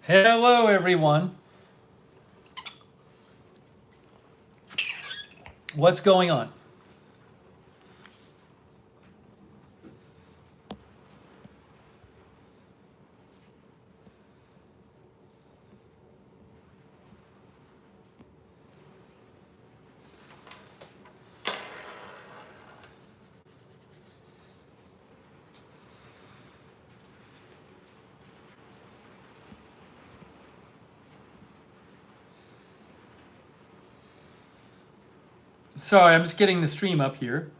Hello, everyone. What's going on? Sorry, I'm just getting the stream up here.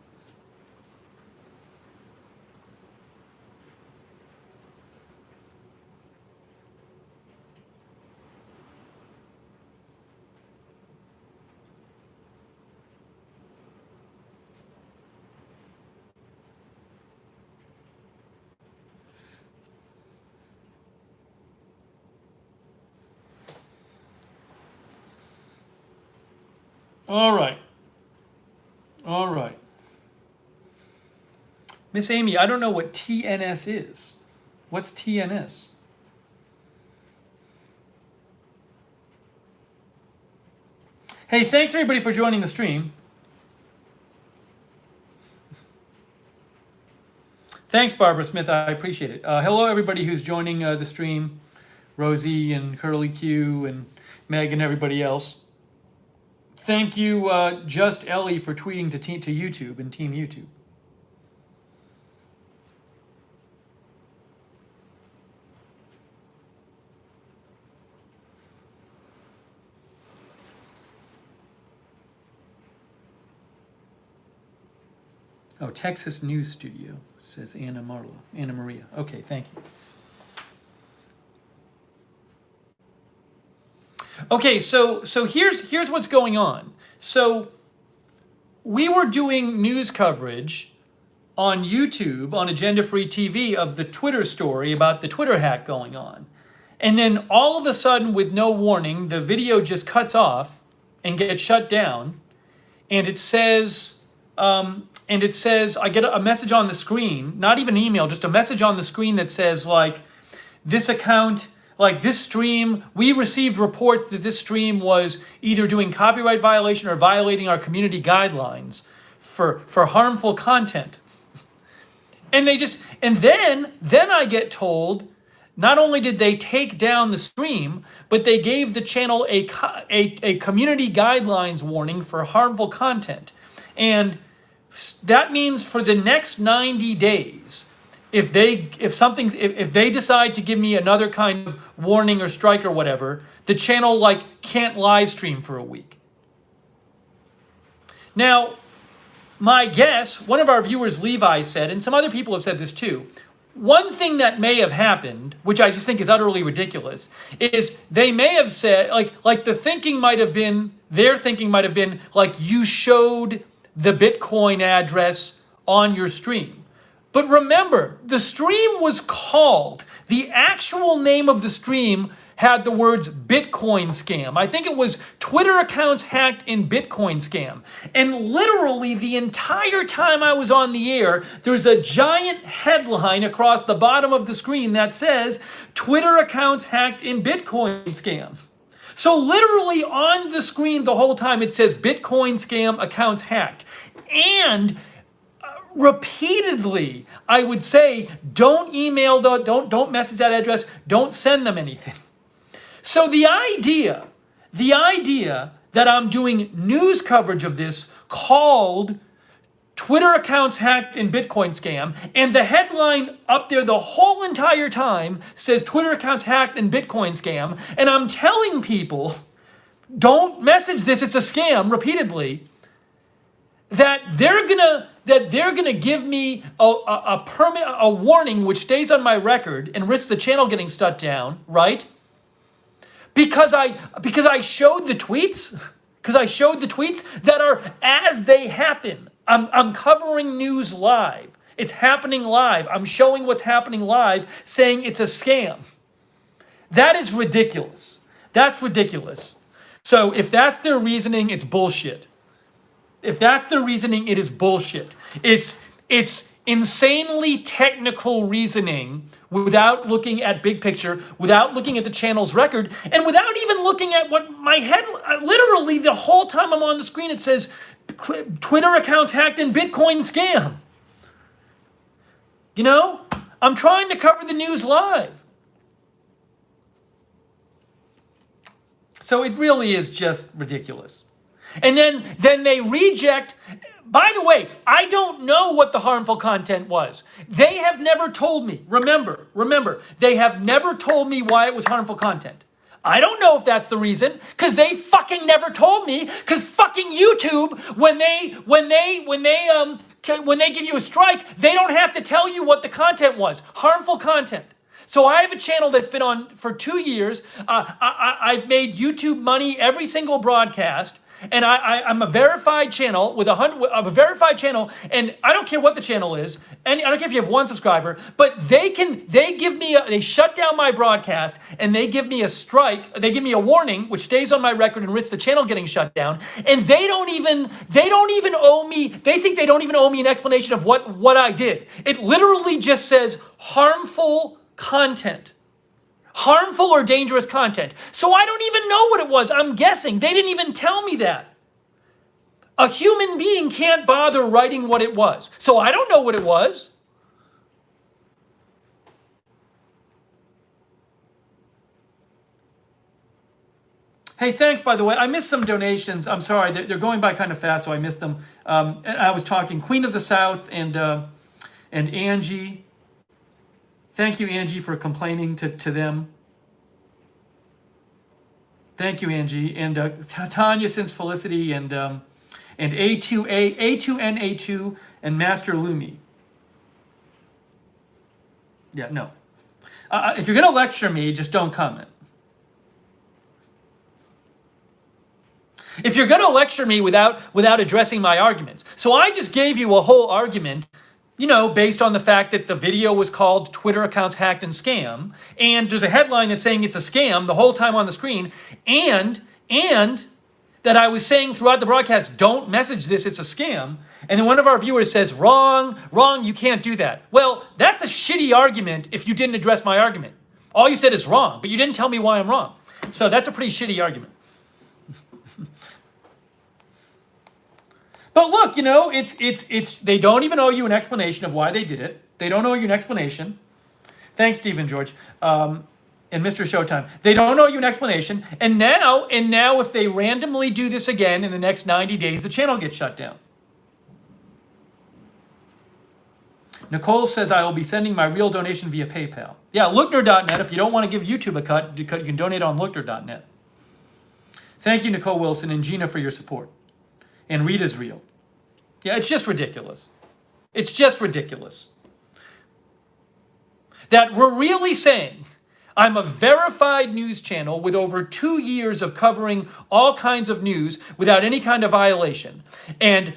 All right. All right. Miss Amy, I don't know what TNS is. What's TNS? Hey, thanks everybody for joining the stream. Thanks, Barbara Smith. I appreciate it. Hello, everybody who's joining the stream. Rosie and Curly Q and Meg and everybody else. Thank you, Just Ellie, for tweeting to YouTube and Team YouTube. Oh, Texas News Studio, says Anna Maria. Okay, thank you. Okay, so here's what's going on. So we were doing news coverage on YouTube, on Agenda Free TV, of the Twitter story about the Twitter hack going on. And then all of a sudden, with no warning, the video just cuts off and gets shut down. And it says, I get a message on the screen, not even an email, just a message on the screen that says, like, this account, like this stream, we received reports that this stream was either doing copyright violation or violating our community guidelines for harmful content. And then I get told, not only did they take down the stream, but they gave the channel a community guidelines warning for harmful content. And that means for the next 90 days, if they decide to give me another kind of warning or strike or whatever, the channel can't live stream for a week. Now, my guess, one of our viewers, Levi, said, and some other people have said this too, one thing that may have happened, which I just think is utterly ridiculous, is they may have said, like their thinking might have been, like, you showed the Bitcoin address on your stream. But remember, the stream was called, the actual name of the stream had the words Bitcoin scam. I think it was Twitter accounts hacked in Bitcoin scam. And literally the entire time I was on the air, there's a giant headline across the bottom of the screen that says Twitter accounts hacked in Bitcoin scam. So literally on the screen the whole time it says Bitcoin scam accounts hacked. And repeatedly, I would say, don't email, don't message that address, don't send them anything. So the idea that I'm doing news coverage of this called Twitter accounts hacked in Bitcoin scam, and the headline up there the whole entire time says Twitter accounts hacked in Bitcoin scam, and I'm telling people, don't message this, it's a scam, repeatedly, that they're gonna give me a warning which stays on my record and risks the channel getting shut down, right? Because I showed the tweets, that are as they happen. I'm covering news live. It's happening live. I'm showing what's happening live, saying it's a scam. That is ridiculous. That's ridiculous. So if that's their reasoning, it's bullshit. If that's their reasoning, it is bullshit. It's insanely technical reasoning without looking at big picture, without looking at the channel's record, and without even looking at what my head, literally the whole time I'm on the screen, it says Twitter accounts hacked and Bitcoin scam. You know, I'm trying to cover the news live. So it really is just ridiculous. And then they reject. By the way, I don't know what the harmful content was. They have never told me. Remember, they have never told me why it was harmful content. I don't know if that's the reason, because they fucking never told me. Because fucking YouTube, when they give you a strike, they don't have to tell you what the content was. Harmful content. So I have a channel that's been on for 2 years. I've made YouTube money every single broadcast. And I'm a verified channel with a verified channel, and I don't care what the channel is, and I don't care if you have 1 subscriber, but they shut down my broadcast, and they give me a strike, they give me a warning, which stays on my record and risks the channel getting shut down, and they don't even owe me, they think they don't even owe me an explanation of what I did. It literally just says harmful content. Harmful or dangerous content. So I don't even know what it was. I'm guessing. They didn't even tell me that. A human being can't bother writing what it was. So I don't know what it was. Hey, thanks, by the way. I missed some donations. I'm sorry. They're going by kind of fast, so I missed them. I was talking Queen of the South and Angie. Thank you, Angie, for complaining to them. Thank you, Angie. And Tanya since Felicity and A2N2 and Master Lumi. Yeah, no. If you're going to lecture me, just don't comment. If you're going to lecture me without addressing my arguments. So I just gave you a whole argument, you know, based on the fact that the video was called Twitter Accounts Hacked and Scam, and there's a headline that's saying it's a scam the whole time on the screen, and that I was saying throughout the broadcast, don't message this, it's a scam, and then one of our viewers says, wrong, you can't do that. Well, that's a shitty argument if you didn't address my argument. All you said is wrong, but you didn't tell me why I'm wrong. So that's a pretty shitty argument. But look, you know, it's they don't even owe you an explanation of why they did it. They don't owe you an explanation. Thanks, Stephen George. And Mr. Showtime. They don't owe you an explanation. And now if they randomly do this again in the next 90 days, the channel gets shut down. Nicole says, I will be sending my real donation via PayPal. Yeah, Lookner.net. If you don't want to give YouTube a cut, you can donate on Lookner.net. Thank you, Nicole Wilson and Gina, for your support. And Rita's real. Yeah, it's just ridiculous. It's just ridiculous. That we're really saying, I'm a verified news channel with over 2 years of covering all kinds of news without any kind of violation. And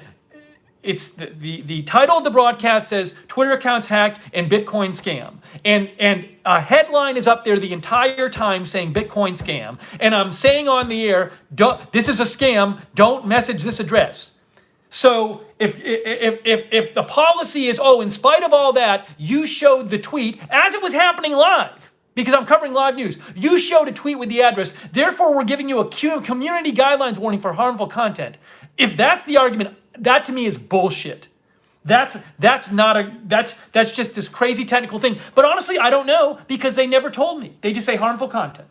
it's the title of the broadcast says Twitter accounts hacked and Bitcoin scam. And a headline is up there the entire time saying Bitcoin scam. And I'm saying on the air, this is a scam, don't message this address. So if the policy is, in spite of all that, you showed the tweet as it was happening live, because I'm covering live news, you showed a tweet with the address, therefore we're giving you a community guidelines warning for harmful content. If that's the argument, that to me is bullshit. That's just this crazy technical thing. But honestly, I don't know, because they never told me. They just say harmful content.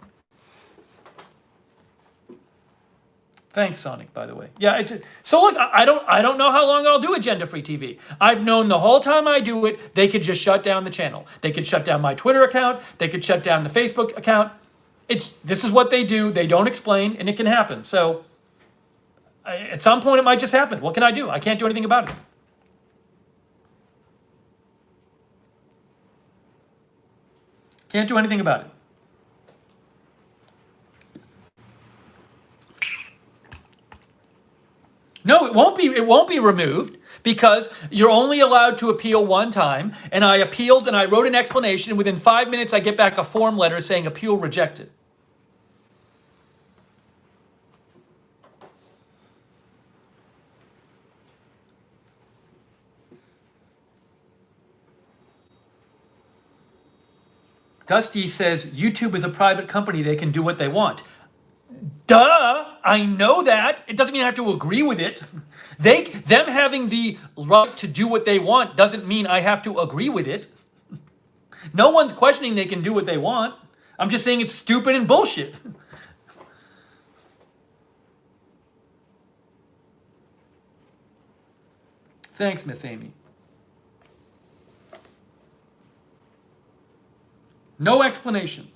Thanks, Sonic, by the way. Yeah, so look, I don't know how long I'll do agenda-free TV. I've known the whole time I do it, they could just shut down the channel. They could shut down my Twitter account. They could shut down the Facebook account. This is what they do. They don't explain, and it can happen. So at some point, it might just happen. What can I do? I can't do anything about it. Can't do anything about it. No, it won't be removed, because you're only allowed to appeal one time. And I appealed and I wrote an explanation. Within 5 minutes, I get back a form letter saying appeal rejected. Dusty says YouTube is a private company. They can do what they want. Duh, I know that. It doesn't mean I have to agree with it. Them having the right to do what they want doesn't mean I have to agree with it. No one's questioning they can do what they want. I'm just saying it's stupid and bullshit. Thanks, Miss Amy. No explanation.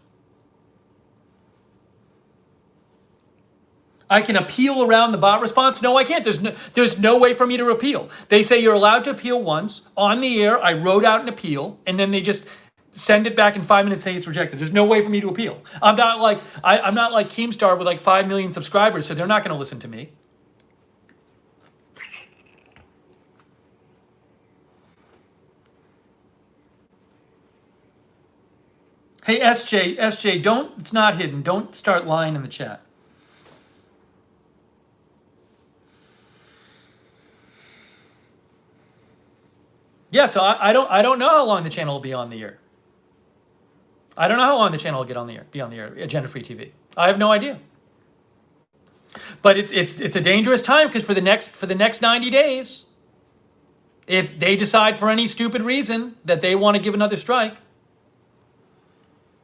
I can appeal around the bot response. No, I can't. There's no way for me to appeal. They say you're allowed to appeal once. On the air, I wrote out an appeal, and then they just send it back in 5 minutes saying it's rejected. There's no way for me to appeal. I'm not like Keemstar with like 5 million subscribers, so they're not going to listen to me. Hey, SJ, don't, it's not hidden. Don't start lying in the chat. Yeah, so I don't know how long the channel will be on the air. I don't know how long the channel will be on the air, Agenda Free TV. I have no idea. But it's a dangerous time because for the next 90 days, if they decide for any stupid reason that they want to give another strike,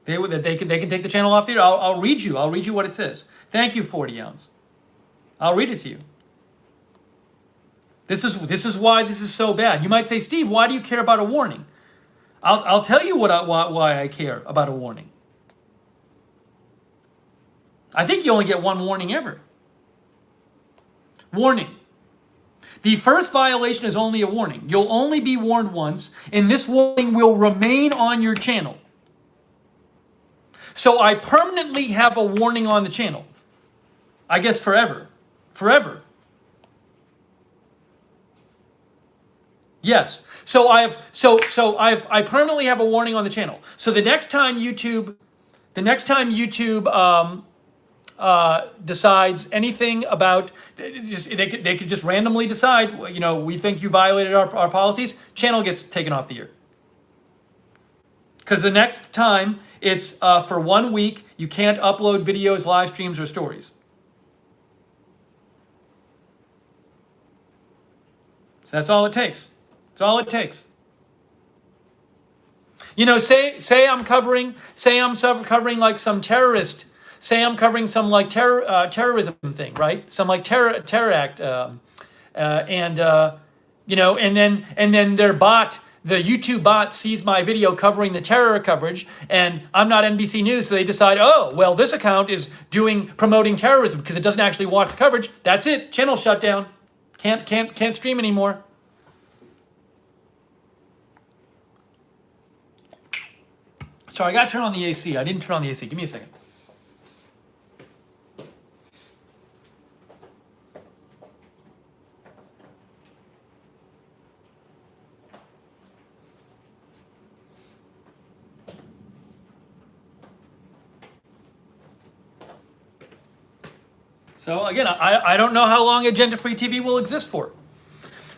they can take the channel off the air. I'll read you what it says. Thank you, 40 ounce. I'll read it to you. This is why this is so bad. You might say, Steve, why do you care about a warning? I'll tell you why I care about a warning. I think you only get one warning ever. Warning. The first violation is only a warning. You'll only be warned once, and this warning will remain on your channel. So I permanently have a warning on the channel. I guess forever. Forever. Yes. So I permanently have a warning on the channel. So the next time YouTube decides anything about, they could just randomly decide, we think you violated our policies, channel gets taken off the air. Because the next time it's for 1 week, you can't upload videos, live streams, or stories. So that's all it takes. That's all it takes. Say I'm covering like some terrorist. Say I'm covering some like terrorism thing, right? Some like terror act, and then their bot, the YouTube bot, sees my video covering the terror coverage, and I'm not NBC News, so they decide, oh, well, this account is promoting terrorism because it doesn't actually watch the coverage. That's it. Channel shut down. Can't stream anymore. Sorry, I got to turn on the AC. I didn't turn on the AC. Give me a second. So again, I don't know how long Agenda Free TV will exist for.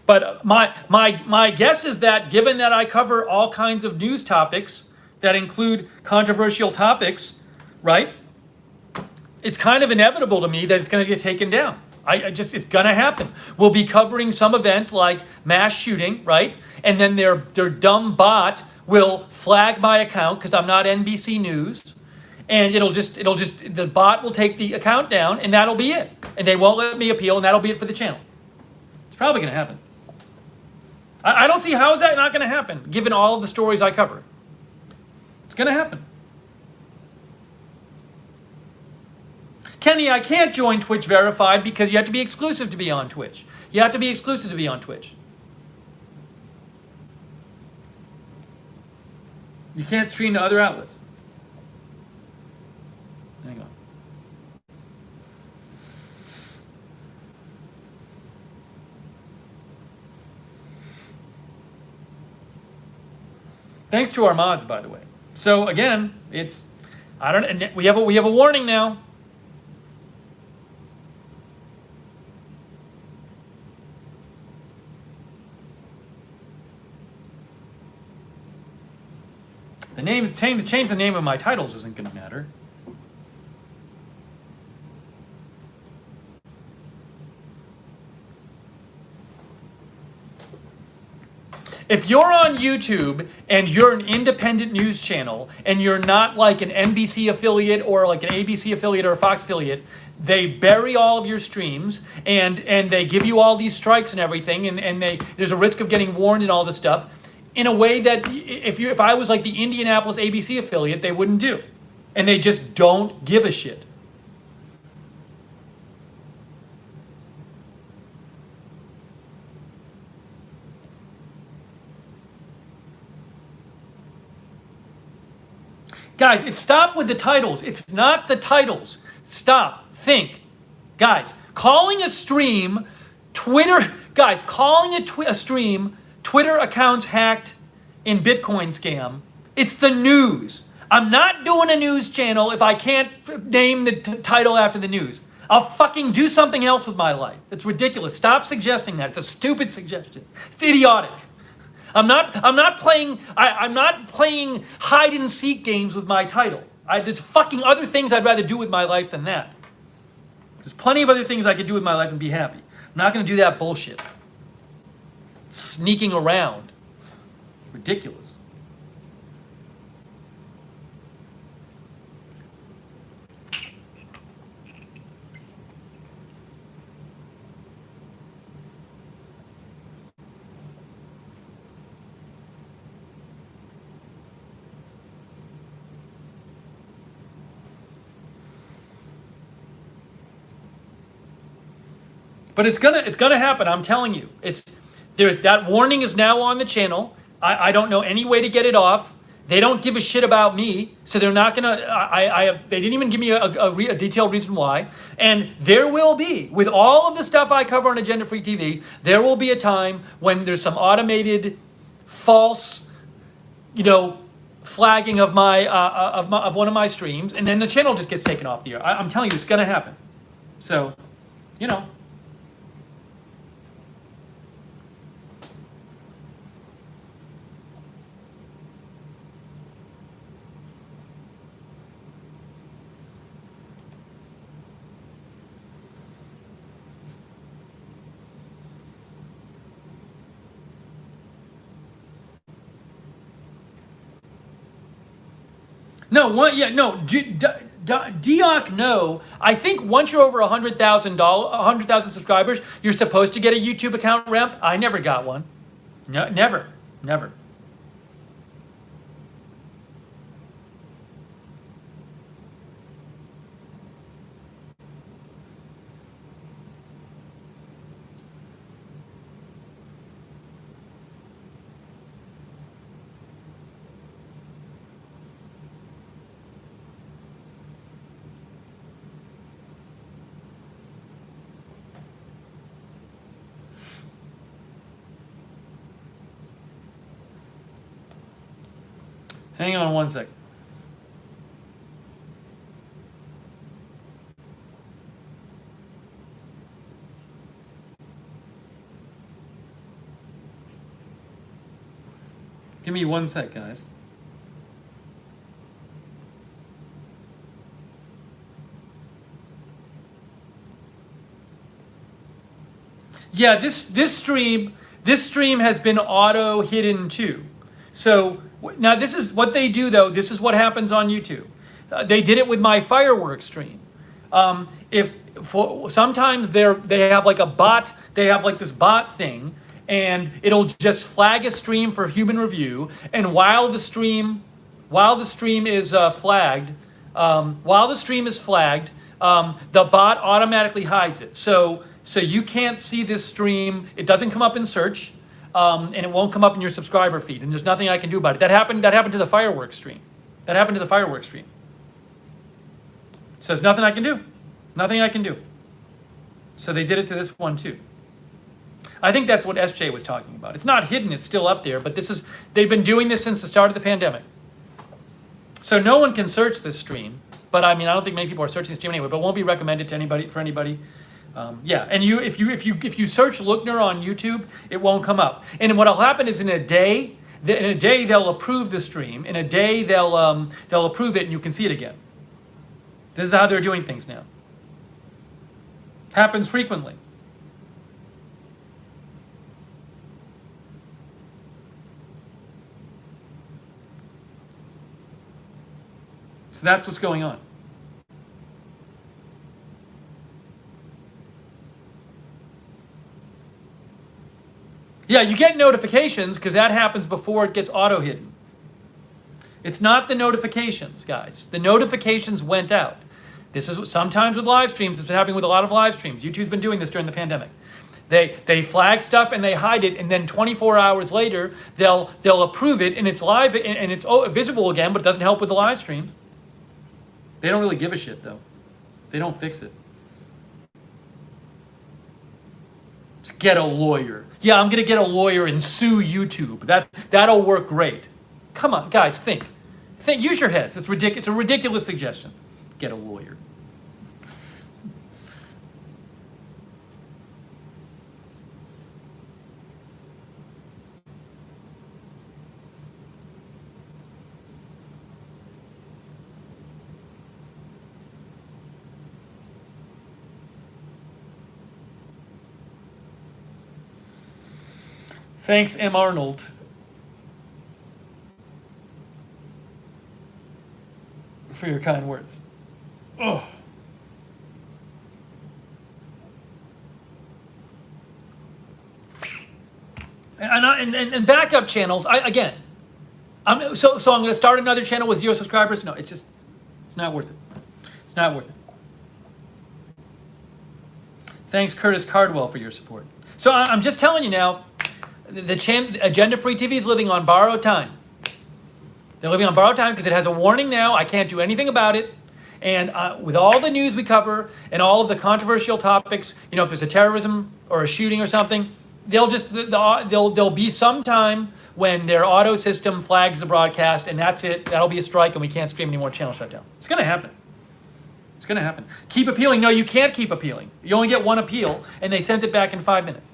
But my guess is that given that I cover all kinds of news topics that include controversial topics, right? It's kind of inevitable to me that it's going to get taken down. It's going to happen. We'll be covering some event like mass shooting, right? And then their dumb bot will flag my account because I'm not NBC News. And the bot will take the account down, and that'll be it. And they won't let me appeal, and that'll be it for the channel. It's probably going to happen. I don't see how is that not going to happen, given all of the stories I cover. It's going to happen. Kenny, I can't join Twitch Verified because you have to be exclusive to be on Twitch. You have to be exclusive to be on Twitch. You can't stream to other outlets. Hang on. Thanks to our mods, by the way. So again, we have a warning now. change the name of my titles isn't going to matter. If you're on YouTube and you're an independent news channel and you're not like an NBC affiliate or like an ABC affiliate or a Fox affiliate, they bury all of your streams and they give you all these strikes and everything, and there's a risk of getting warned and all this stuff in a way that if I was like the Indianapolis ABC affiliate, they wouldn't do. And they just don't give a shit. Guys, stop with the titles. It's not the titles. Stop. Think. Guys, calling a stream Twitter, guys, calling a stream Twitter accounts hacked in Bitcoin scam, it's the news. I'm not doing a news channel if I can't name the title after the news. I'll fucking do something else with my life. It's ridiculous. Stop suggesting that. It's a stupid suggestion. It's idiotic. I'm not playing hide and seek games with my title. There's fucking other things I'd rather do with my life than that. There's plenty of other things I could do with my life and be happy. I'm not going to do that bullshit. Sneaking around. Ridiculous. But it's gonna happen. I'm telling you. That warning is now on the channel. I don't know any way to get it off. They don't give a shit about me, so they're not gonna. They didn't even give me a detailed reason why. And there will be, with all of the stuff I cover on Agenda Free TV, there will be a time when there's some automated, false, flagging of of one of my streams, and then the channel just gets taken off the air. I'm telling you, it's gonna happen. So, No, Deoc, no. I think once you're over 100,000 subscribers, you're supposed to get a YouTube account rep. I never got one. No, never. Hang on one sec. Give me one sec, guys. Yeah, this stream has been auto hidden too. So now this is what they do though. This is what happens on YouTube. They did it with my fireworks stream. Sometimes they have like a bot. They have like this bot thing, and it'll just flag a stream for human review. And while the stream is flagged, the bot automatically hides it. So you can't see this stream. It doesn't come up in search. And it won't come up in your subscriber feed, and there's nothing I can do about it. That happened to the fireworks stream. So there's nothing I can do. So they did it to this one too. I think that's what SJ was talking about. It's not hidden, it's still up there, but they've been doing this since the start of the pandemic. So no one can search this stream, but I don't think many people are searching the stream anyway, but it won't be recommended to anybody. Yeah, and if you search Lookner on YouTube, it won't come up. And what'll happen is in a day, In a day they'll approve the stream. In a day they'll approve it and you can see it again. This is how they're doing things now. Happens frequently. So that's what's going on. Yeah, you get notifications because that happens before it gets auto-hidden. It's not the notifications, guys. The notifications went out. This is sometimes with live streams. It's been happening with a lot of live streams. YouTube's been doing this during the pandemic. They flag stuff and they hide it, and then 24 hours later they'll approve it and it's live and it's visible again, but it doesn't help with the live streams. They don't really give a shit though. They don't fix it. Just get a lawyer. Yeah, I'm gonna get a lawyer and sue YouTube. That'll work great. Come on, guys, think. Use your heads. It's ridiculous. It's a ridiculous suggestion. Get a lawyer. Thanks, M. Arnold. For your kind words. Oh. And backup channels, I'm going to start another channel with 0 subscribers. No, it's not worth it. It's not worth it. Thanks, Curtis Cardwell, for your support. So I'm just telling you now, Agenda Free TV is living on borrowed time. They're living on borrowed time because it has a warning now. I can't do anything about it. And with all the news we cover and all of the controversial topics, if there's a terrorism or a shooting or something, there'll be some time when their auto system flags the broadcast, and that's it. That'll be a strike, and we can't stream any more. Channel shutdown. It's going to happen. It's going to happen. Keep appealing. No, you can't keep appealing. You only get one appeal, and they sent it back in 5 minutes.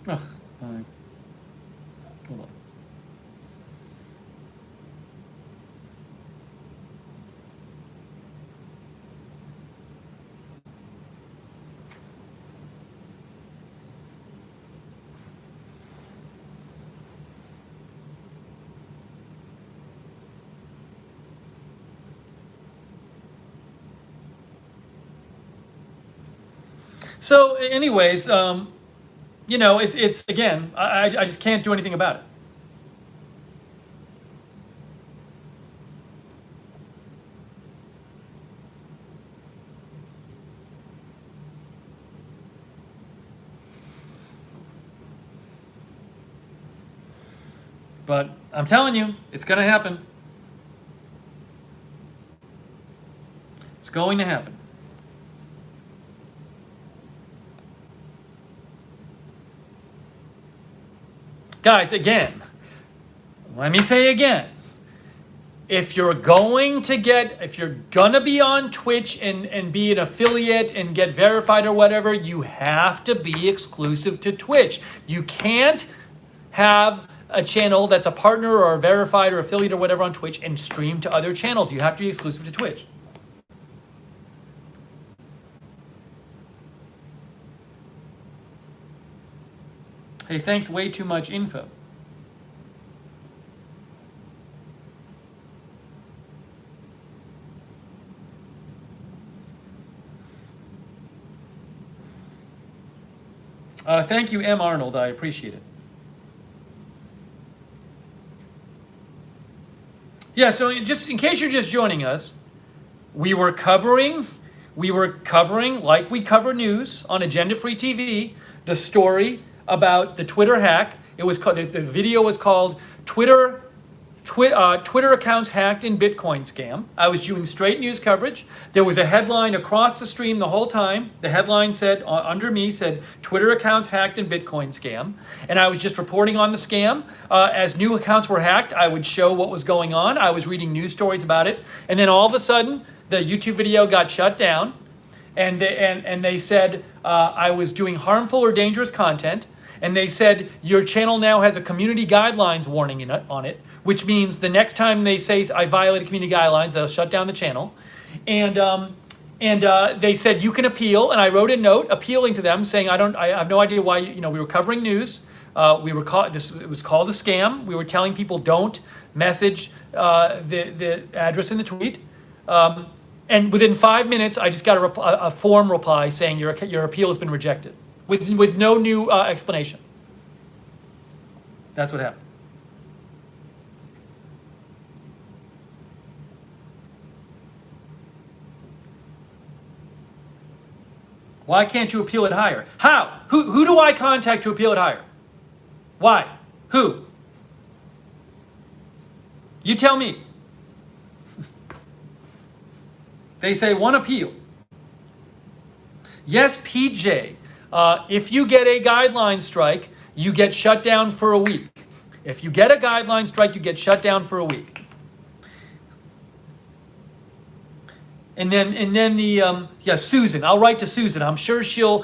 Ugh, hold on. So, anyways, it's again, I just can't do anything about it. But I'm telling you, it's going to happen. It's going to happen. Guys, again, let me say again, if you're going to be on Twitch and be an affiliate and get verified or whatever, you have to be exclusive to Twitch. You can't have a channel that's a partner or a verified or affiliate or whatever on Twitch and stream to other channels. You have to be exclusive to Twitch. Hey, thanks, way too much info. Thank you, M. Arnold. I appreciate it. Yeah, so just in case you're just joining us, we were covering like we cover news on Agenda Free TV, the story about the Twitter hack. It was called, the video was called Twitter Twitter accounts hacked in Bitcoin scam. I was doing straight news coverage. There was a headline across the stream the whole time. The headline said, under me, said, Twitter accounts hacked in Bitcoin scam. And I was just reporting on the scam. As new accounts were hacked, I would show what was going on. I was reading news stories about it. And then all of a sudden, the YouTube video got shut down. And they said I was doing harmful or dangerous content. And they said, your channel now has a community guidelines warning on it, which means the next time they say I violated community guidelines, they'll shut down the channel. And they said, you can appeal. And I wrote a note appealing to them saying, I have no idea why, we were covering news. It was called a scam. We were telling people don't message the address in the tweet. And within 5 minutes, I just got a form reply saying your appeal has been rejected with no new explanation. That's what happened. Why can't you appeal it higher? How? Who do I contact to appeal it higher? Why? Who? You tell me. They say one appeal. Yes, PJ. If you get a guideline strike, you get shut down for a week. If you get a guideline strike, you get shut down for a week. And then Susan. I'll write to Susan. I'm sure she'll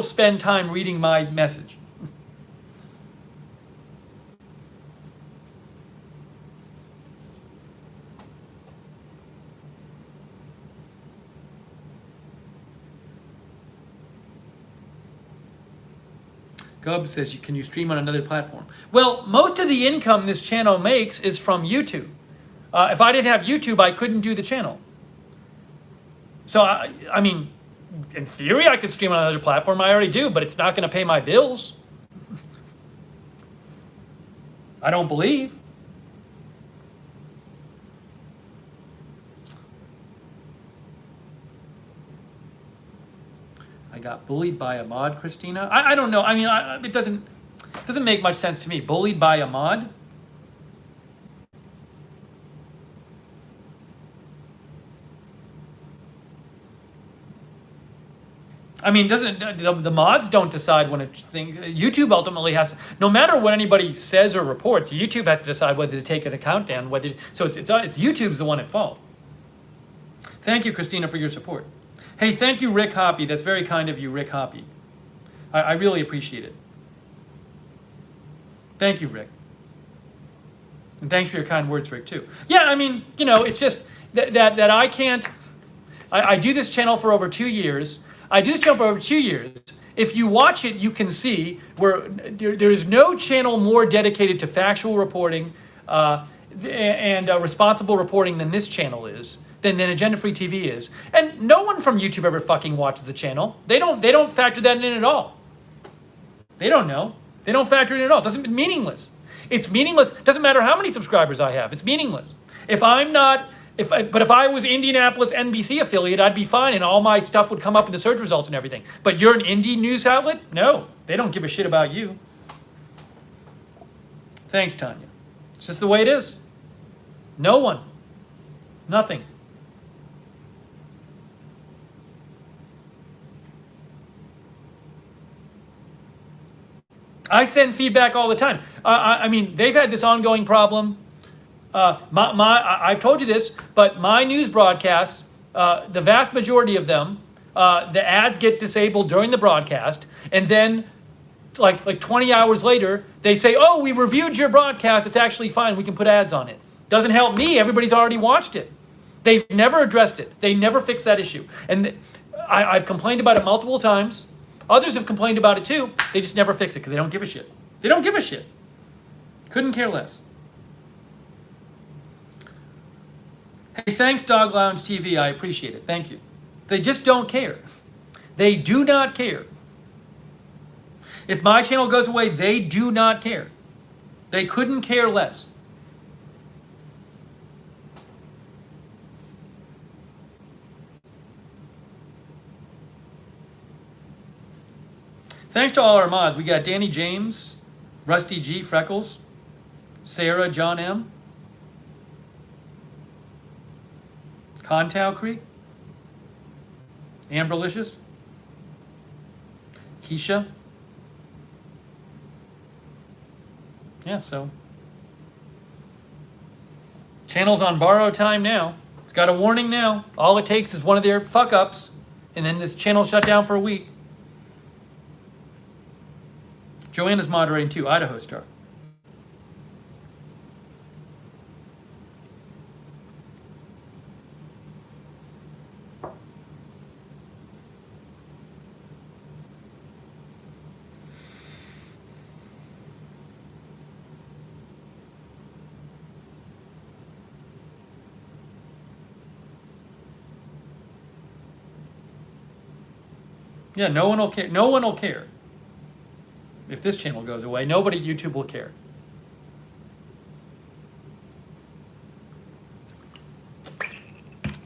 spend time reading my message. Gub says, can you stream on another platform? Well, most of the income this channel makes is from YouTube. If I didn't have YouTube, I couldn't do the channel. So, I mean, in theory, I could stream on another platform. I already do, but it's not going to pay my bills. I don't believe. I got bullied by a mod, Christina. I don't know. I mean, it doesn't make much sense to me. Bullied by a mod? I mean, the mods don't decide when a thing. YouTube ultimately has to, no matter what anybody says or reports, YouTube has to decide whether to take an account down. So it's YouTube's the one at fault. Thank you, Christina, for your support. Hey, thank you, Rick Hoppy. That's very kind of you, Rick Hoppy. I really appreciate it. Thank you, Rick. And thanks for your kind words, Rick, too. Yeah, I mean, it's just that I can't. I do this channel for over 2 years. If you watch it, you can see where there is no channel more dedicated to factual reporting and responsible reporting than this channel is. Than Agenda Free TV is. And no one from YouTube ever fucking watches the channel. They don't factor that in at all. They don't know. They don't factor it in at all. It's meaningless. It's meaningless. Doesn't matter how many subscribers I have. It's meaningless. But if I was Indianapolis NBC affiliate, I'd be fine and all my stuff would come up in the search results and everything. But you're an indie news outlet? No, they don't give a shit about you. Thanks, Tanya. It's just the way it is. No one. Nothing. I send feedback all the time. I mean, they've had this ongoing problem. I've told you this, but my news broadcasts, the vast majority of them, the ads get disabled during the broadcast, and then like 20 hours later, they say, oh, we reviewed your broadcast. It's actually fine. We can put ads on it. Doesn't help me. Everybody's already watched it. They've never addressed it. They never fixed that issue. And I've complained about it multiple times. Others have complained about it too. They just never fix it because they don't give a shit. They don't give a shit. Couldn't care less. Hey, thanks, Dog Lounge TV. I appreciate it. Thank you. They just don't care. They do not care. If my channel goes away, they do not care. They couldn't care less. Thanks to all our mods. We got Danny James, Rusty G, Freckles, Sarah, John M. Contow Creek? Amberlicious? Keisha? Yeah, so. Channel's on borrowed time now. It's got a warning now. All it takes is one of their fuck-ups, and then this channel shut down for a week. Joanna's moderating too, Idaho Star. Yeah, no one will care. No one will care. If this channel goes away, nobody at YouTube will care.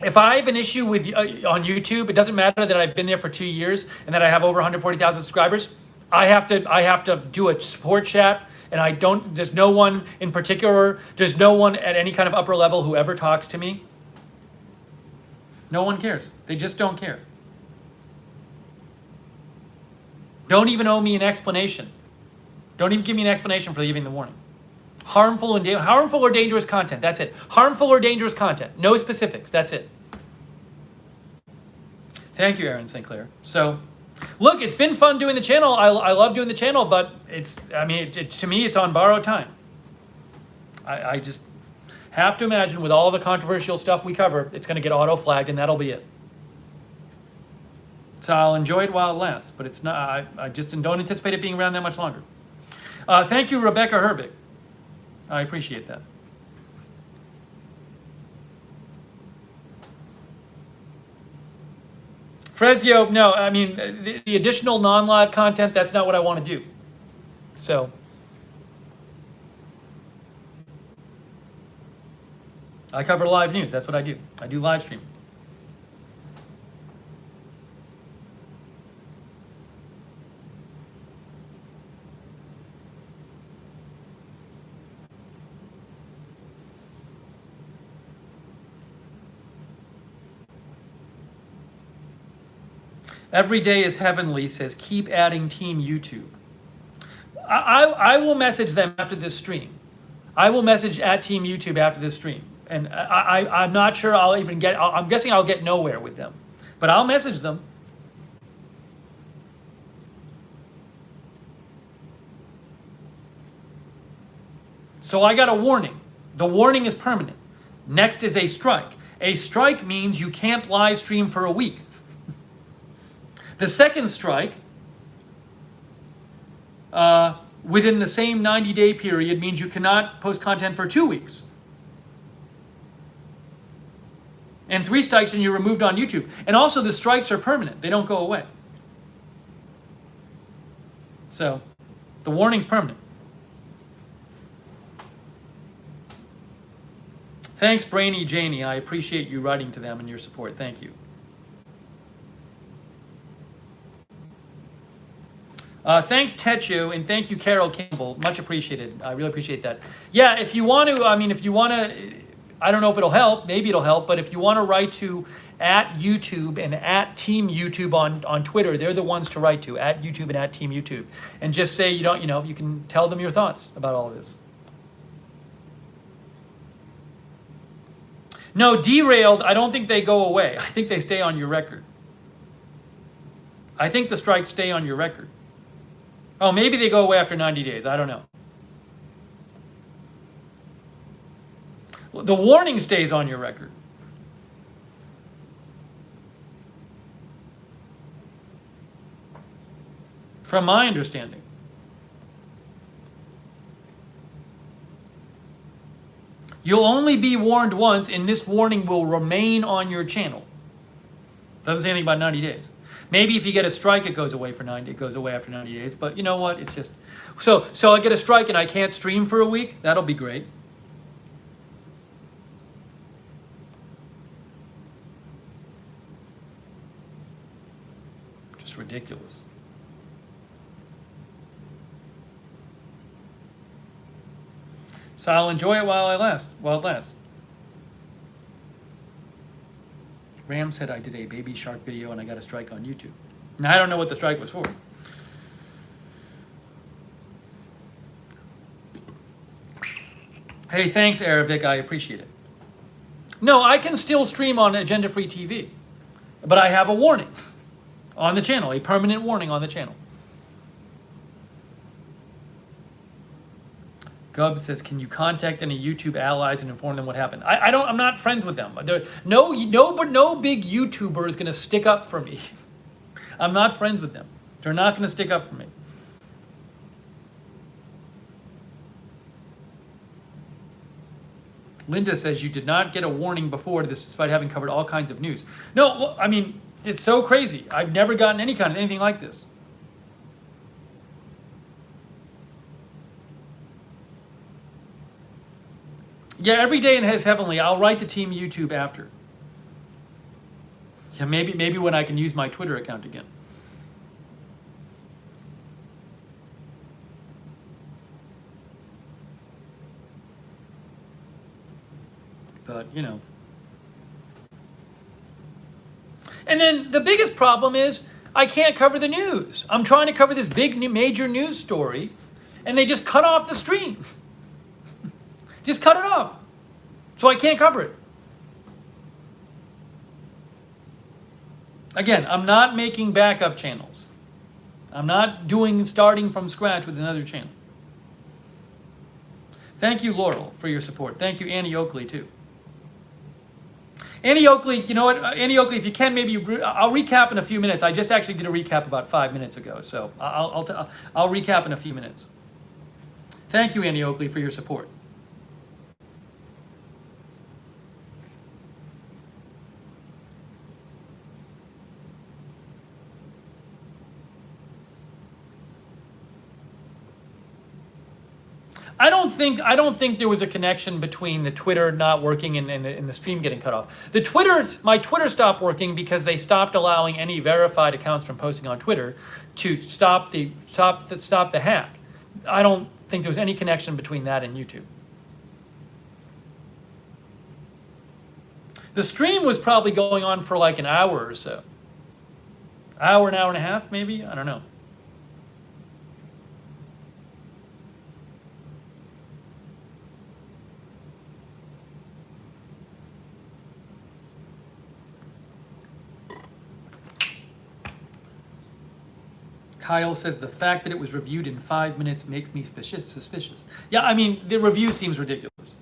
If I have an issue with on YouTube, it doesn't matter that I've been there for 2 years and that I have over 140,000 subscribers. I have to do a support chat, and I don't. There's no one in particular. There's no one at any kind of upper level who ever talks to me. No one cares. They just don't care. Don't even owe me an explanation. Don't even give me an explanation for leaving the warning. Harmful or dangerous content. That's it. Harmful or dangerous content. No specifics. That's it. Thank you, Aaron St. Clair. So, look, it's been fun doing the channel. I love doing the channel, but to me, it's on borrowed time. I just have to imagine with all the controversial stuff we cover, it's going to get auto-flagged, and that'll be it. So I'll enjoy it while it lasts, but it's not. I just don't anticipate it being around that much longer. Thank you, Rebecca Herbig. I appreciate that. Frezio, no, I mean, the additional non-live content, that's not what I want to do. So, I cover live news. That's what I do. I do live stream. Every day is heavenly says, keep adding Team YouTube. I will message them after this stream. I will message at Team YouTube after this stream. And I'm not sure I'll even get, I'm guessing I'll get nowhere with them. But I'll message them. So I got a warning. The warning is permanent. Next is a strike. A strike means you can't live stream for a week. The second strike, within the same 90-day period, means you cannot post content for 2 weeks. And 3 strikes and you're removed on YouTube. And also the strikes are permanent. They don't go away. So the warning's permanent. Thanks, Brainy Janie. I appreciate you writing to them and your support. Thank you. Thanks, Techu, and thank you, Carol Campbell. Much appreciated. I really appreciate that. Yeah, if you want to, I don't know if it'll help. Maybe it'll help. But if you want to write to at YouTube and at Team YouTube on Twitter, they're the ones to write to, at YouTube and at Team YouTube. And just say, you can tell them your thoughts about all of this. No, derailed, I don't think they go away. I think they stay on your record. I think the strikes stay on your record. Oh, maybe they go away after 90 days. I don't know. The warning stays on your record. From my understanding. You'll only be warned once, and this warning will remain on your channel. Doesn't say anything about 90 days. Maybe if you get a strike, it goes away after 90 days. But you know what? It's just so I get a strike and I can't stream for a week. That'll be great. Just ridiculous. So I'll enjoy it while it lasts. Graham said I did a baby shark video and I got a strike on YouTube. Now I don't know what the strike was for. Hey, thanks, Aravic. I appreciate it. No, I can still stream on Agenda Free TV, but I have a warning on the channel, a permanent warning on the channel. Gub says, can you contact any YouTube allies and inform them what happened? I'm not friends with them. No big YouTuber is going to stick up for me. I'm not friends with them. They're not going to stick up for me. Linda says, you did not get a warning before this despite having covered all kinds of news. No, I mean, it's so crazy. I've never gotten any kind of anything like this. Yeah, every day in His Heavenly, I'll write to Team YouTube after. Yeah, maybe when I can use my Twitter account again. But, you know. And then the biggest problem is I can't cover the news. I'm trying to cover this big major news story, and they just cut off the stream. Just cut it off. So I can't cover it. Again, I'm not making backup channels. I'm not starting from scratch with another channel. Thank you, Laurel, for your support. Thank you, Annie Oakley, too. Annie Oakley, you know what? Annie Oakley, if you can, maybe I'll recap in a few minutes. I just actually did a recap about 5 minutes ago, so I'll recap in a few minutes. Thank you, Annie Oakley, for your support. I don't think there was a connection between the Twitter not working and the stream getting cut off. My Twitter stopped working because they stopped allowing any verified accounts from posting on Twitter to stop the hack. I don't think there was any connection between that and YouTube. The stream was probably going on for like an hour or so. An hour and a half, maybe? I don't know. Kyle says the fact that it was reviewed in 5 minutes makes me suspicious. Yeah, I mean, the review seems ridiculous.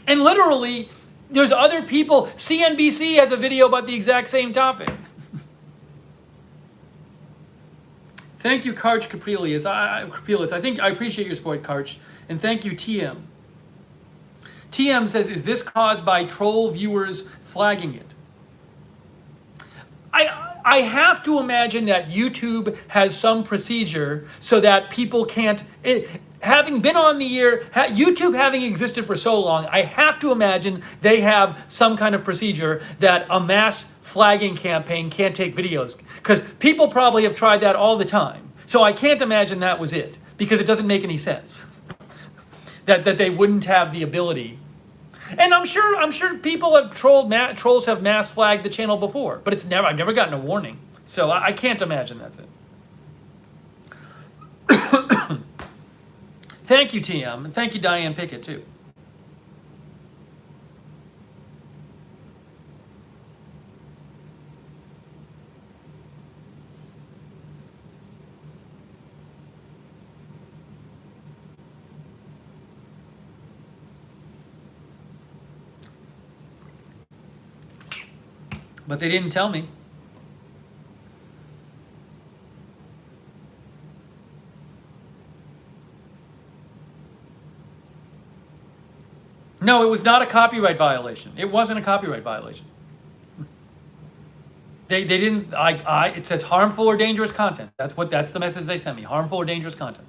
And literally, there's other people. CNBC has a video about the exact same topic. Thank you, Karch Caprilius. I appreciate your support, Karch. And thank you, TM. TM says, is this caused by troll viewers flagging it? I have to imagine that YouTube has some procedure so that people can't, having been on the air, YouTube having existed for so long, I have to imagine they have some kind of procedure that a mass flagging campaign can't take videos, because people probably have tried that all the time. So I can't imagine that was it, because it doesn't make any sense that they wouldn't have the ability. And I'm sure people have trolls have mass flagged the channel before, but I've never gotten a warning. So I can't imagine that's it. Thank you, TM, and thank you, Diane Pickett, too. But they didn't tell me. No, it was not a copyright violation. It wasn't a copyright violation. They didn't. It says harmful or dangerous content. That's the message they sent me. Harmful or dangerous content.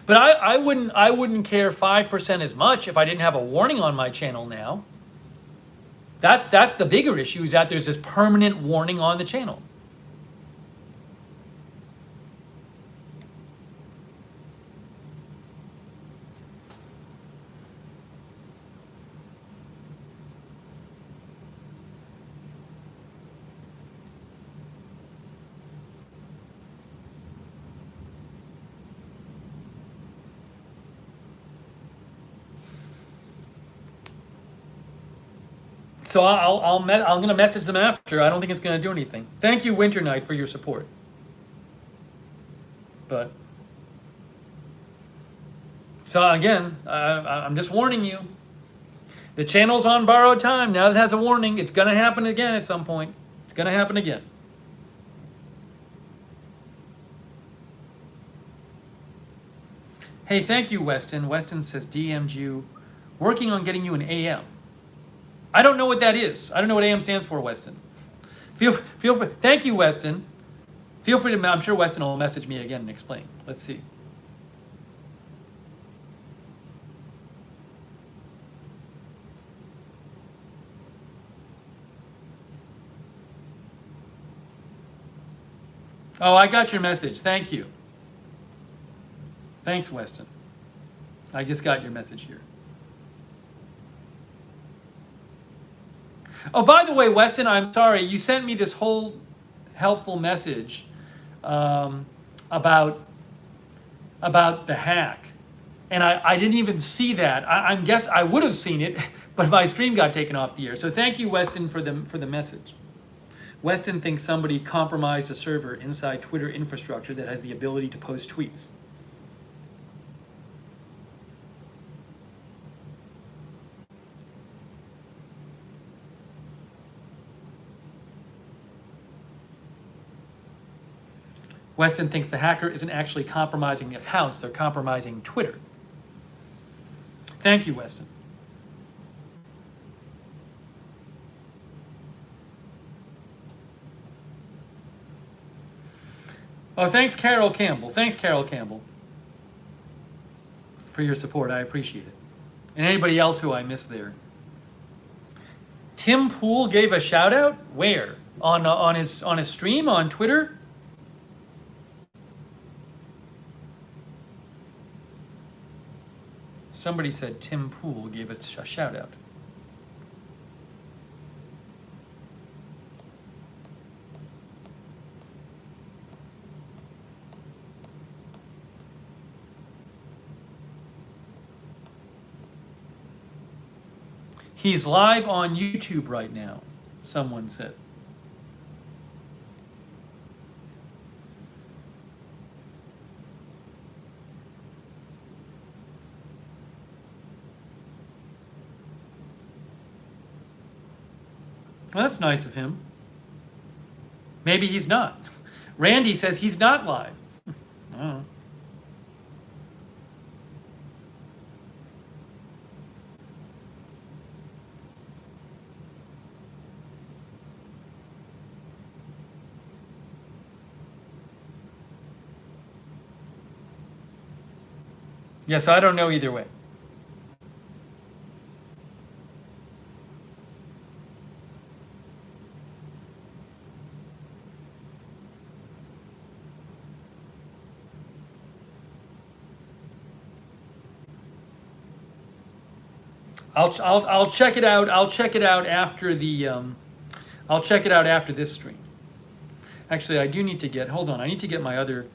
But I wouldn't care 5% as much if I didn't have a warning on my channel now. That's the bigger issue, is that there's this permanent warning on the channel. So I'm going to message them after. I don't think it's going to do anything. Thank you, Winter Knight, for your support. But so again, I'm just warning you. The channel's on borrowed time. Now it has a warning. It's going to happen again at some point. It's going to happen again. Hey, thank you, Weston. Weston says DM'd you, working on getting you an AM. I don't know what that is. I don't know what AM stands for, Weston. Feel free. Thank you, Weston. Feel free to. I'm sure Weston will message me again and explain. Let's see. Oh, I got your message. Thank you. Thanks, Weston. I just got your message here. Oh, by the way, Weston, I'm sorry. You sent me this whole helpful message about the hack, and I didn't even see that. I guess I would have seen it, but my stream got taken off the air. So thank you, Weston, for the message. Weston thinks somebody compromised a server inside Twitter infrastructure that has the ability to post tweets. Weston thinks the hacker isn't actually compromising accounts, they're compromising Twitter. Thank you, Weston. Oh, thanks, Carol Campbell. Thanks, Carol Campbell, for your support. I appreciate it. And anybody else who I missed there. Tim Pool gave a shout out? Where? On his stream on Twitter? Somebody said Tim Pool gave it a shout out. He's live on YouTube right now, someone said. Well, that's nice of him. Maybe he's not. Randy says he's not live. I don't know. Yes, I don't know either way. I'll check it out. I'll check it out after the. I'll check it out after this stream. Actually, I do need to get. Hold on. I need to get my other.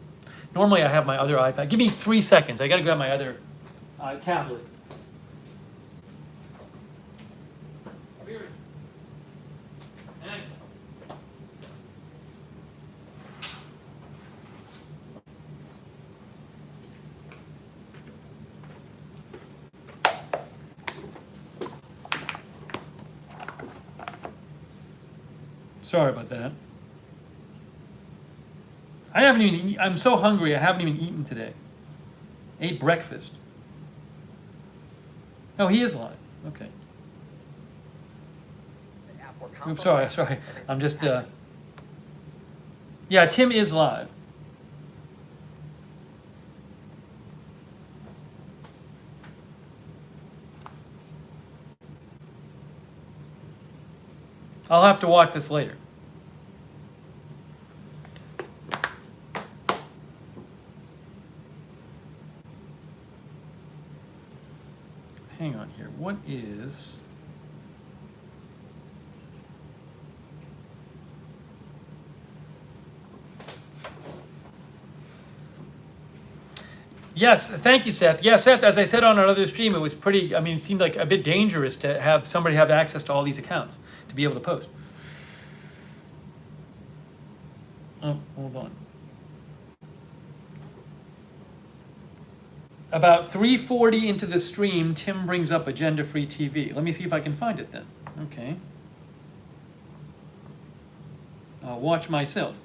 Normally, I have my other iPad. Give me 3 seconds. I got to grab my other tablet. Sorry about that. I haven't even I'm so hungry, I haven't even eaten today. Ate breakfast. Oh, he is live. Okay. Oops, sorry. I'm just, yeah, Tim is live. I'll have to watch this later. Hang on here. What is... Yes, thank you, Seth. Yeah, Seth, as I said on our other stream, it was pretty, I mean, it seemed like a bit dangerous to have somebody have access to all these accounts to be able to post. Oh, hold on. About 3:40 into the stream, Tim brings up Agenda Free TV. Let me see if I can find it then. Okay. I'll watch myself.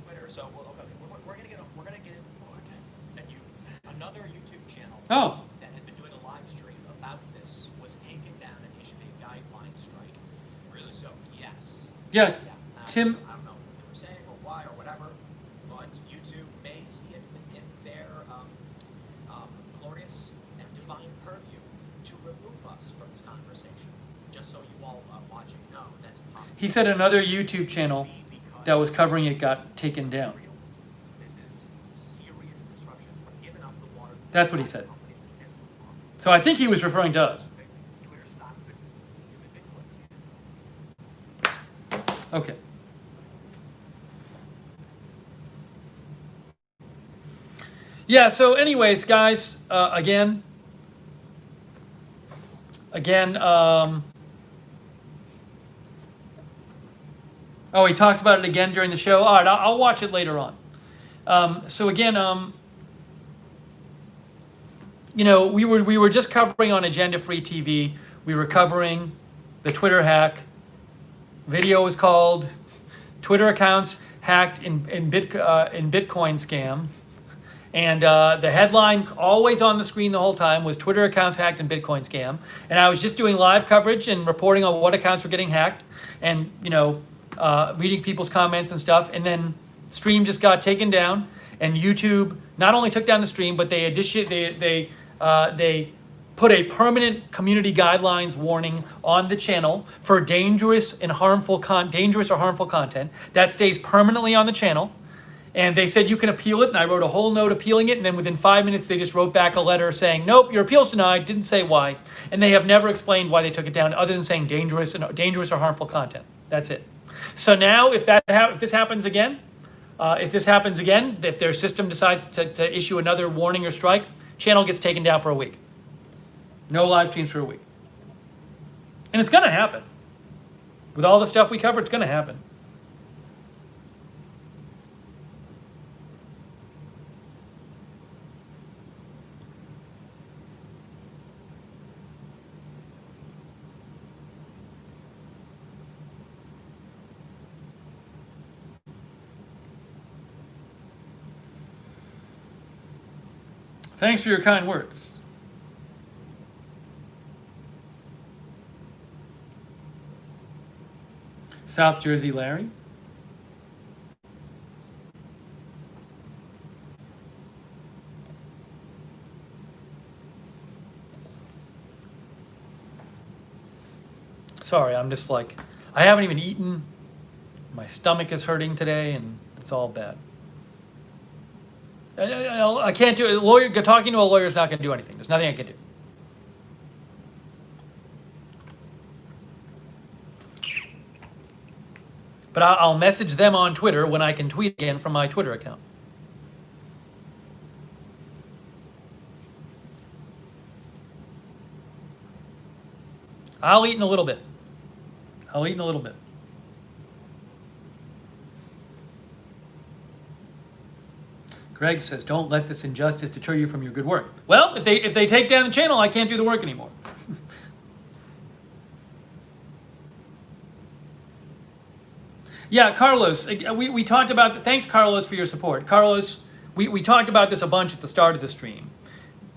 Twitter. So we're gonna get another YouTube channel. Oh. That had been doing a live stream about this was taken down and issued a guideline strike. Really? So yes. Yeah. Tim. I don't know what they were saying or why or whatever, but YouTube may see it within their glorious and divine purview to remove us from this conversation. Just so you all watching know that's possible. He said another YouTube channel that was covering it got taken down. This is serious disruption. We're giving up the water. That's what he said. So I think he was referring to us. Twitter stopped Okay. Yeah, so anyways, guys, again, oh, he talks about it again during the show. All right, I'll watch it later on. So again, you know, we were just covering on Agenda Free TV. We were covering the Twitter hack. Video was called "Twitter Accounts Hacked in Bitcoin Scam," and the headline always on the screen the whole time was "Twitter Accounts Hacked in Bitcoin Scam." And I was just doing live coverage and reporting on what accounts were getting hacked, and you know, reading people's comments and stuff. And then stream just got taken down, and YouTube not only took down the stream, but they put a permanent community guidelines warning on the channel for dangerous or harmful content that stays permanently on the channel. And they said you can appeal it, and I wrote a whole note appealing it, and then within 5 minutes they just wrote back a letter saying, nope, your appeal's denied, didn't say why. And they have never explained why they took it down other than saying dangerous or harmful content. That's it. So now if this happens again, if their system decides to issue another warning or strike, channel gets taken down for a week. No live streams for a week. And it's going to happen. With all the stuff we cover, it's going to happen. Thanks for your kind words. South Jersey Larry. Sorry, I'm just like, I haven't even eaten. My stomach is hurting today, and it's all bad. I can't do it. Talking to a lawyer is not going to do anything. There's nothing I can do. But I'll message them on Twitter when I can tweet again from my Twitter account. I'll eat in a little bit. Greg says, don't let this injustice deter you from your good work. Well, if they take down the channel, I can't do the work anymore. Yeah, Carlos, we talked about, thanks Carlos for your support. Carlos, we talked about this a bunch at the start of the stream,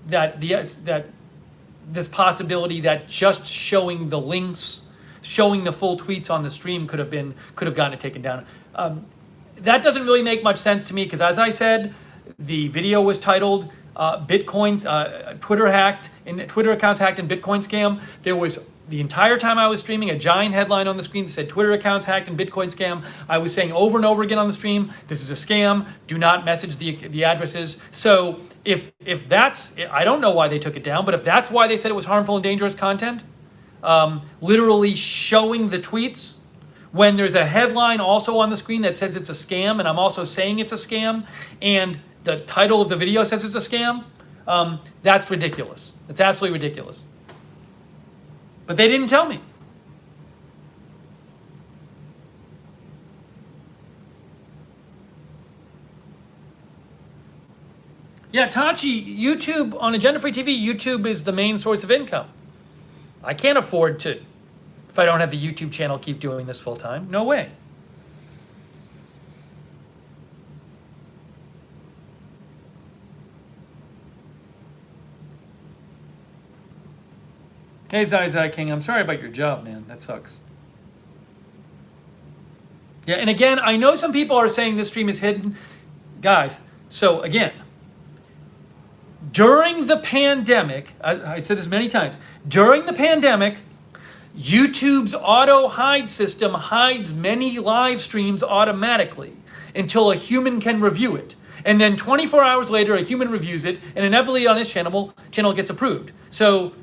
that this possibility that just showing the links, showing the full tweets on the stream could have gotten it taken down. That doesn't really make much sense to me because, as I said, the video was titled Bitcoin's Twitter accounts hacked in Bitcoin scam. There was the entire time I was streaming, a giant headline on the screen that said Twitter accounts hacked and Bitcoin scam. I was saying over and over again on the stream, this is a scam. Do not message the addresses. So if that's, I don't know why they took it down, but if that's why they said it was harmful and dangerous content, literally showing the tweets when there's a headline also on the screen that says it's a scam, and I'm also saying it's a scam, and the title of the video says it's a scam, that's ridiculous. It's absolutely ridiculous. But they didn't tell me. Yeah, Tachi, YouTube, on Agenda Free TV, YouTube is the main source of income. I can't afford to, if I don't have the YouTube channel, keep doing this full time. No way. Hey, Zai King, I'm sorry about your job, man. That sucks. Yeah, and again, I know some people are saying this stream is hidden. Guys, so again, during the pandemic, I said this many times, during the pandemic, YouTube's auto hide system hides many live streams automatically until a human can review it. And then 24 hours later, a human reviews it, and inevitably on his channel gets approved. So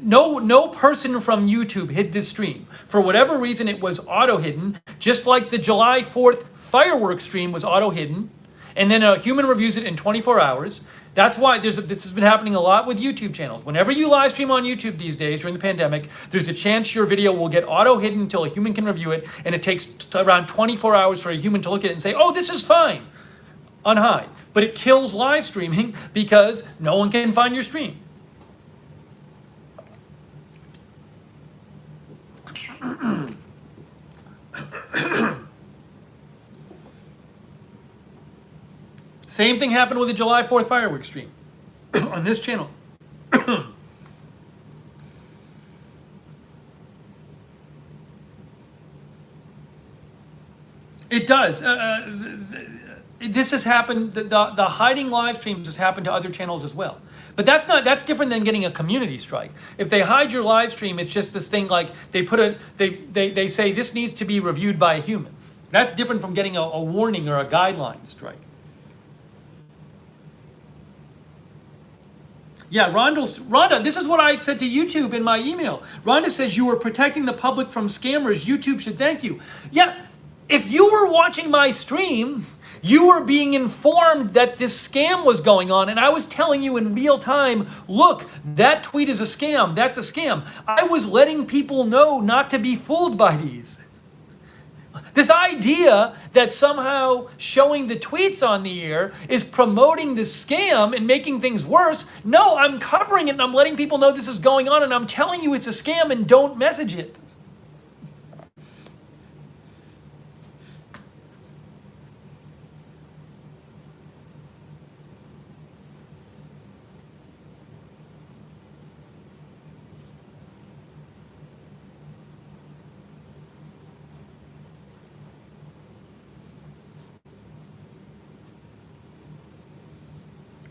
no person from YouTube hid this stream. For whatever reason, it was auto-hidden, just like the July 4th fireworks stream was auto-hidden, and then a human reviews it in 24 hours. That's why this has been happening a lot with YouTube channels. Whenever you live stream on YouTube these days during the pandemic, there's a chance your video will get auto-hidden until a human can review it, and it takes around 24 hours for a human to look at it and say, oh, this is fine, unhide. But it kills live streaming because no one can find your stream. Same thing happened with the July 4th fireworks stream on this channel. It does. This has happened. The hiding live streams has happened to other channels as well. But that's different than getting a community strike. If they hide your live stream, it's just this thing like they say this needs to be reviewed by a human. That's different from getting a warning or a guideline strike. Yeah, Rhonda, this is what I said to YouTube in my email. Rhonda says you are protecting the public from scammers. YouTube should thank you. Yeah, if you were watching my stream, you were being informed that this scam was going on, and I was telling you in real time, look, that tweet is a scam, that's a scam. I was letting people know not to be fooled by these. This idea that somehow showing the tweets on the air is promoting the scam and making things worse. No, I'm covering it and I'm letting people know this is going on, and I'm telling you it's a scam and don't message it.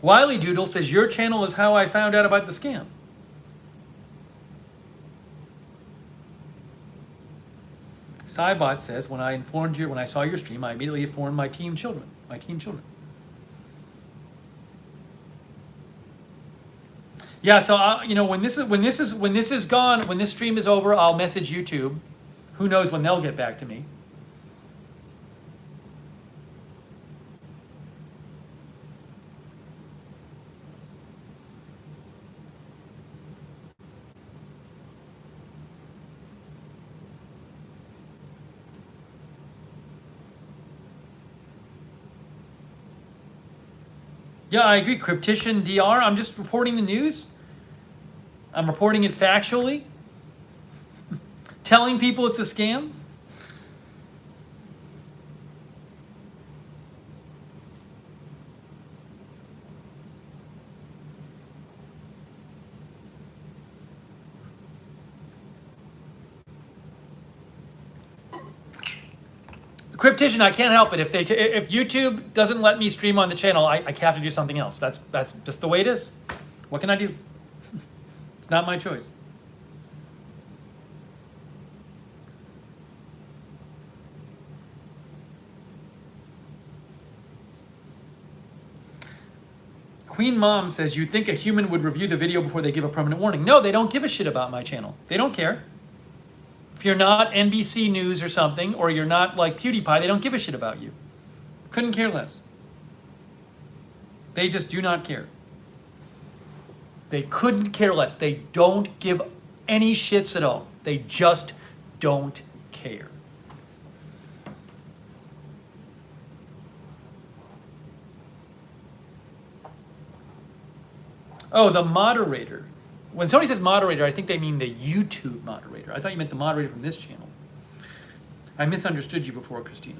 Wiley Doodle says, your channel is how I found out about the scam. Cybot says, when I saw your stream, I immediately informed my team children. Yeah, so when this is gone, when this stream is over, I'll message YouTube. Who knows when they'll get back to me. Yeah, I agree. Cryptician DR, I'm just reporting the news. I'm reporting it factually. Telling people it's a scam. Cryptician, I can't help it. If YouTube doesn't let me stream on the channel, I have to do something else. That's just the way it is. What can I do? It's not my choice. Queen Mom says, you'd think a human would review the video before they give a permanent warning. No, they don't give a shit about my channel. They don't care. If you're not NBC News or something, or you're not like PewDiePie, they don't give a shit about you. Couldn't care less. They just do not care. They couldn't care less. They don't give any shits at all. They just don't care. Oh, the moderator. When somebody says moderator, I think they mean the YouTube moderator. I thought you meant the moderator from this channel. I misunderstood you before, Christina.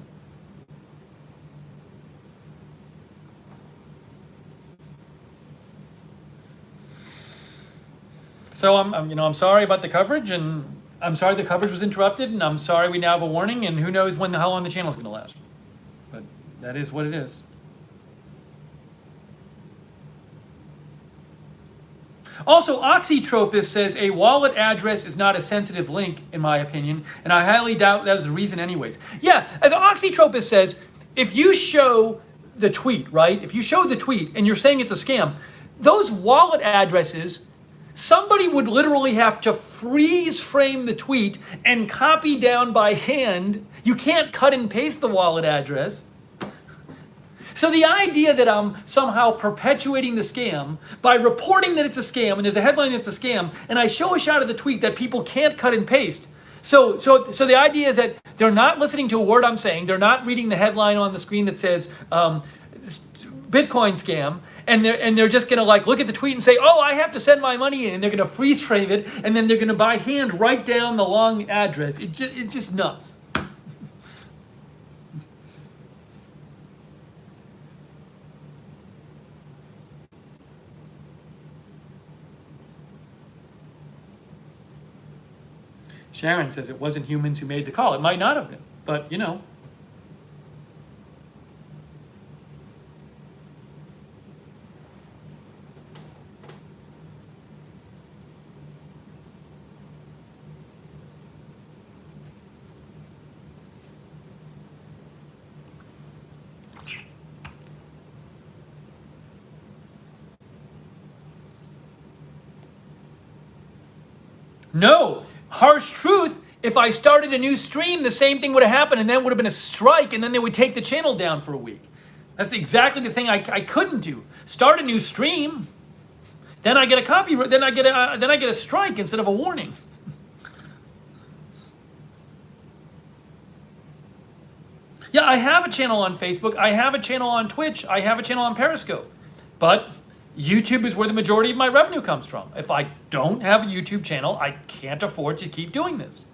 So I'm sorry about the coverage, and I'm sorry the coverage was interrupted, and I'm sorry we now have a warning, and who knows when the hell on the channel is going to last. But that is what it is. Also, Oxytropist says a wallet address is not a sensitive link, in my opinion, and I highly doubt that was the reason anyways. Yeah, as Oxytropist says, if you show the tweet, right? If you show the tweet and you're saying it's a scam, those wallet addresses, somebody would literally have to freeze frame the tweet and copy down by hand. You can't cut and paste the wallet address. So the idea that I'm somehow perpetuating the scam by reporting that it's a scam, and there's a headline that's a scam, and I show a shot of the tweet that people can't cut and paste. So the idea is that they're not listening to a word I'm saying. They're not reading the headline on the screen that says Bitcoin scam, and they're just gonna like look at the tweet and say, oh, I have to send my money in, and they're gonna freeze frame it, and then they're gonna by hand write down the long address. It's just nuts. Sharon says it wasn't humans who made the call. It might not have been, but you know. No, harsh truth. If I started a new stream, the same thing would have happened, and then would have been a strike, and then they would take the channel down for a week. That's exactly the thing I couldn't do. Start a new stream, then I get a copy, then I get a strike instead of a warning. Yeah, I have a channel on Facebook, I have a channel on Twitch, I have a channel on Periscope, but YouTube is where the majority of my revenue comes from. If I don't have a YouTube channel, I can't afford to keep doing this.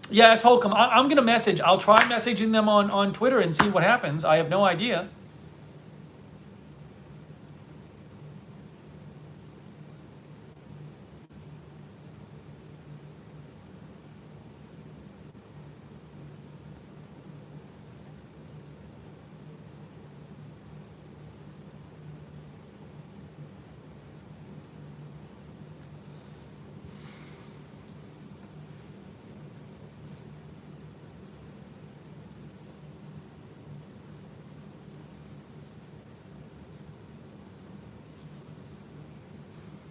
Yeah, it's Holcomb. I'm going to message. I'll try messaging them on Twitter and see what happens. I have no idea.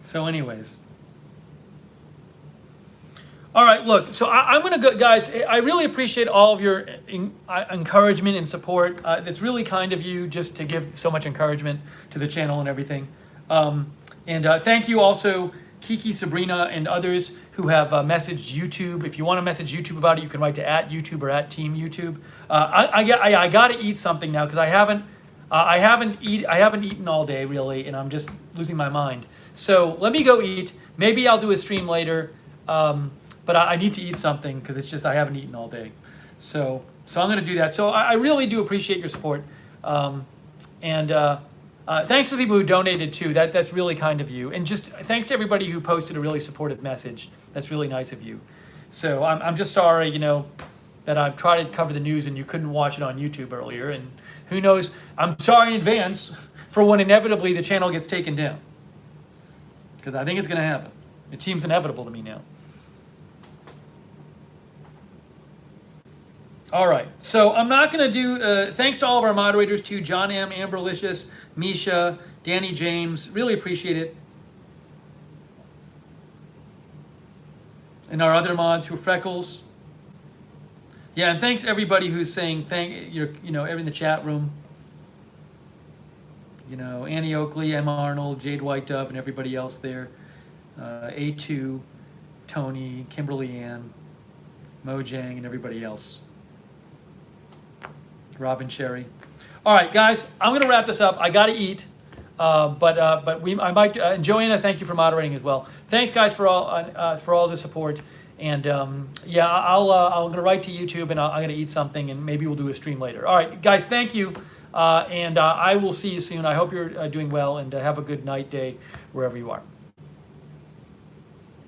So anyways. All right, look, so I'm going to go, guys, I really appreciate all of your encouragement and support. It's really kind of you just to give so much encouragement to the channel and everything. Thank you also, Kiki, Sabrina, and others who have messaged YouTube. If you want to message YouTube about it, you can write to @YouTube or @TeamYouTube. I got to eat something now because I haven't eaten all day really, and I'm just losing my mind. So let me go eat. Maybe I'll do a stream later, but I need to eat something because it's just I haven't eaten all day. So I'm going to do that. So I really do appreciate your support, thanks to the people who donated too. That's really kind of you, and just thanks to everybody who posted a really supportive message. That's really nice of you. So I'm just sorry, that I've tried to cover the news and you couldn't watch it on YouTube earlier. And who knows? I'm sorry in advance for when inevitably the channel gets taken down. Because I think it's going to happen. It seems inevitable to me now. All right. So I'm not going to do, thanks to all of our moderators too, John M., Amberlicious, Misha, Danny James. Really appreciate it. And our other mods who are Freckles. Yeah, and thanks everybody who's saying everyone in the chat room. Annie Oakley, Emma Arnold, Jade White Dove, and everybody else there. A2, Tony, Kimberly Ann, Mojang, and everybody else. Robin Cherry. All right, guys, I'm gonna wrap this up. I gotta eat, but I might. And Joanna, thank you for moderating as well. Thanks, guys, for all the support. And yeah, I'm gonna write to YouTube, and I'm gonna eat something, and maybe we'll do a stream later. All right, guys, thank you, and I will see you soon. I hope you're doing well, and have a good night, day, wherever you are.